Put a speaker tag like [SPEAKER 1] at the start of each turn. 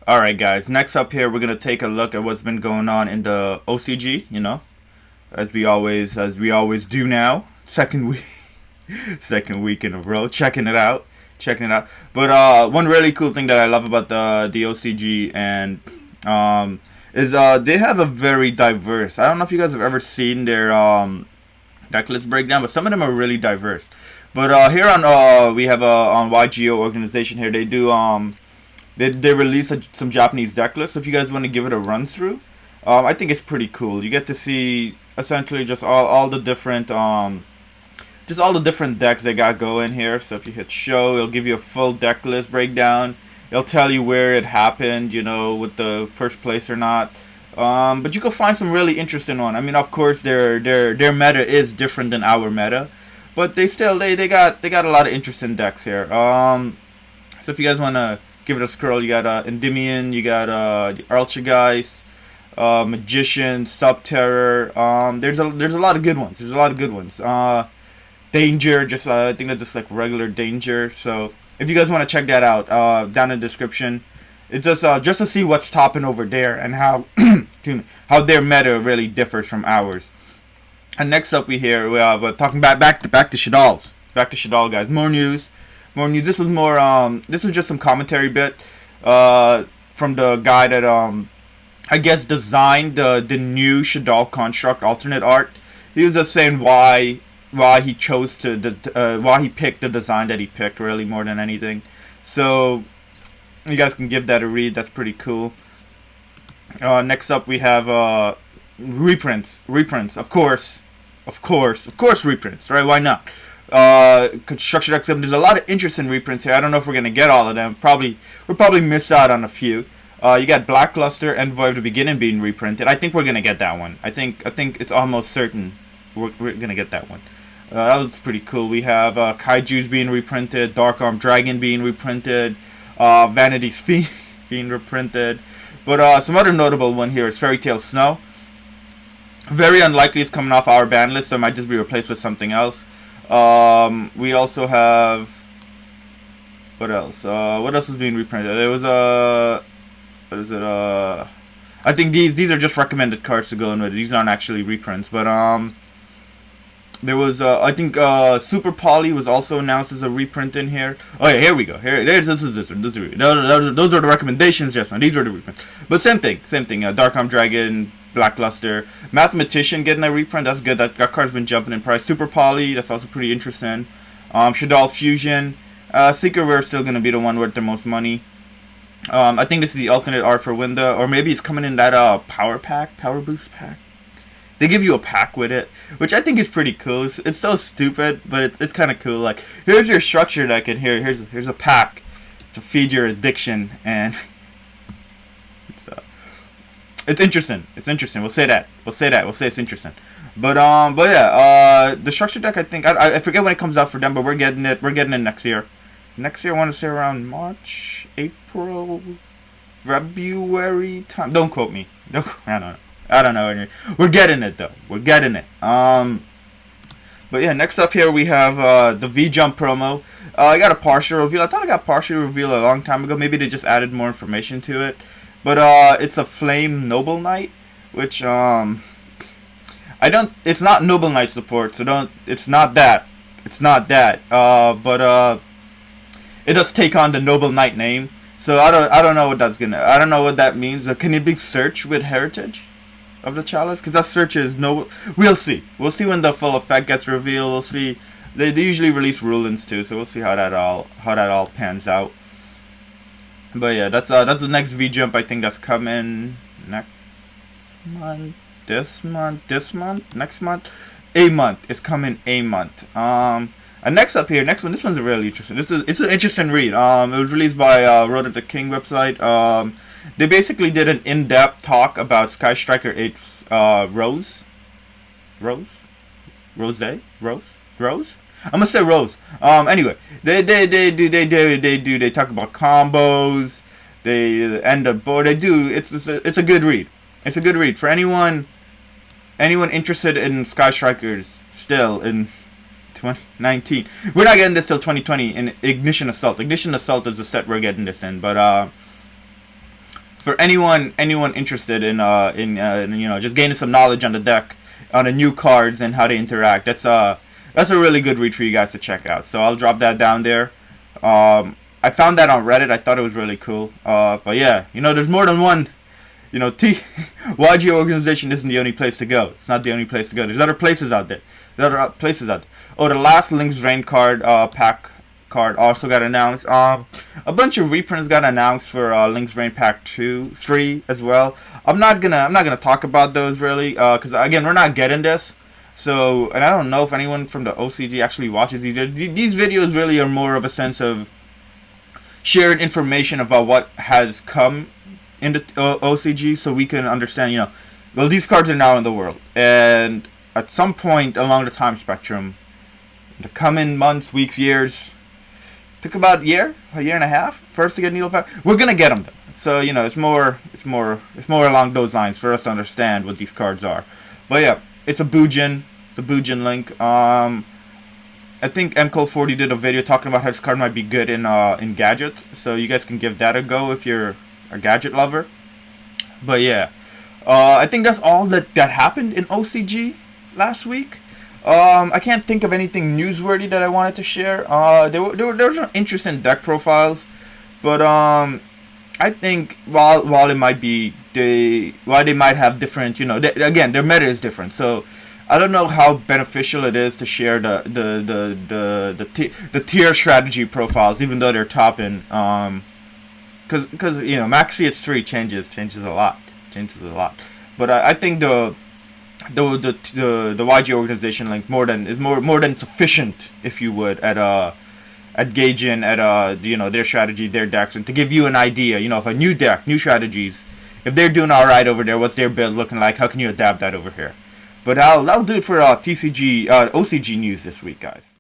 [SPEAKER 1] Alright guys, next up here we're gonna take a look at what's been going on in the OCG, as we always do now. Second week second week in a row, checking it out. But one really cool thing that I love about the OCG and is they have a very diverse. I don't know if you guys have ever seen their Decklist breakdown, but some of them are really diverse. But here on we have on YGOh organization here, they do they release some Japanese deck lists. So if you guys want to give it a run through, I think it's pretty cool. You get to see essentially just all the different decks they got going here. So if you hit show, it'll give you a full deck list breakdown. It'll tell you where it happened, with the first place or not. But you can find some really interesting one. I mean, of course, their meta is different than our meta, but they got a lot of interesting decks here. So if you guys wanna give it a scroll, you got Endymion, you got the Archeggeist, Magician, Subterror. There's a lot of good ones. Danger, just I think that's just like regular Danger. So if you guys want to check that out, down in the description. It's just to see what's topping over there and how how their meta really differs from ours. And next up we have talking back to Shaddoll, guys. More news. This was more this is just some commentary bit from the guy that I guess designed the new Shaddoll construct alternate art. He was just saying why he chose why he picked the design that he picked, really, more than anything. So you guys can give that a read. That's pretty cool. Next up we have reprints. Of course, reprints, right? Why not? Construction X7. There's a lot of interesting reprints here. I don't know if we're gonna get all of them. We'll probably miss out on a few. You got Blackluster, Envoy of the Beginning being reprinted. I think we're gonna get that one. I think it's almost certain we're gonna get that one. That was pretty cool. We have Kaiju's being reprinted, Dark Armed Dragon being reprinted, Vanity's Fiend being reprinted. But some other notable one here is Fairy Tail Snow. Very unlikely it's coming off our ban list, so it might just be replaced with something else. We also have, what else? What else is being reprinted? It was what is it? I think these are just recommended cards to go in with. These aren't actually reprints, but there was I think Super Poly was also announced as a reprint in here. Oh yeah, here we go. This one. Those are the recommendations just now. These are the reprints. But same thing. Dark Arm Dragon, Blackluster, Mathematician getting a reprint. That's good. That card's been jumping in price. Super Poly, that's also pretty interesting. Shaddoll Fusion, Secret Rare is still gonna be the one worth the most money. I think this is the alternate art for Winda, or maybe it's coming in that power boost pack. They give you a pack with it, which I think is pretty cool. It's so stupid, but it's kind of cool. Like, here's your structure deck, and here's a pack to feed your addiction, and it's interesting. We'll say that. We'll say it's interesting. But yeah, the structure deck, I think I forget when it comes out for them, but we're getting it. We're getting it next year. Next year, I want to say around March, April, February time. Don't quote me. I don't know. We're getting it though. But yeah, next up here we have the VJump promo. I got a partial reveal. I thought I got partial reveal a long time ago. Maybe they just added more information to it. But it's a Flame Noble Knight, which it's not Noble Knight support, so it's not that. But it does take on the Noble Knight name. So I don't know what I don't know what that means. Can it be search with heritage of the chalice? Because that search is no. We'll see when the full effect gets revealed. We'll see. They usually release rulings too, so we'll see how that all pans out. But yeah, that's the next VJump. I think that's coming next month. Next month. A month. It's coming a month. And next one. This one's really interesting. It's an interesting read. It was released by Road of the King website. They basically did an in-depth talk about Sky Striker 8 Rose. I'm gonna say Rose. Anyway, they talk about combos. They end up board. They do. It's a good read. It's a good read for anyone interested in Sky Strikers still in 2019. We're not getting this till 2020 in Ignition Assault. Ignition Assault is the set we're getting this in, but for anyone interested in you know, just gaining some knowledge on the deck, on the new cards and how they interact. That's a really good read for you guys to check out. So I'll drop that down there. I found that on Reddit. I thought it was really cool. But yeah, you know, there's more than one. You know, YGOH organization isn't the only place to go. It's not the only place to go. There's other places out there. Oh, the last Link's Reign card pack card also got announced. A bunch of reprints got announced for Link's Reign pack 3 as well. I'm not gonna talk about those really, because again, we're not getting this. So, and I don't know if anyone from the OCG actually watches these. These videos really are more of a sense of shared information about what has come in the OCG, so we can understand, you know, well, these cards are now in the world, and at some point along the time spectrum, the coming months, weeks, years, took about a year and a half first to get needle pack. We're gonna get them though. So, you know, it's more along those lines for us to understand what these cards are. But yeah, it's a Bujin link. I think MCole40 did a video talking about how this card might be good in gadgets, so you guys can give that a go if you're a gadget lover. But yeah, I think that's all that happened in OCG last week. I can't think of anything newsworthy that I wanted to share. There were some interesting deck profiles, but I think while it might be they might have different, you know, again, their meta is different, so I don't know how beneficial it is to share the tier strategy profiles, even though they're topping. Because you know, Max CS3 changes a lot. But I think the YG organization link is more than sufficient, if you would, at gauging you know, their strategy, their decks, and to give you an idea, you know, if a new deck, new strategies, if they're doing all right over there, what's their build looking like? How can you adapt that over here? But that'll do it for OCG news this week, guys.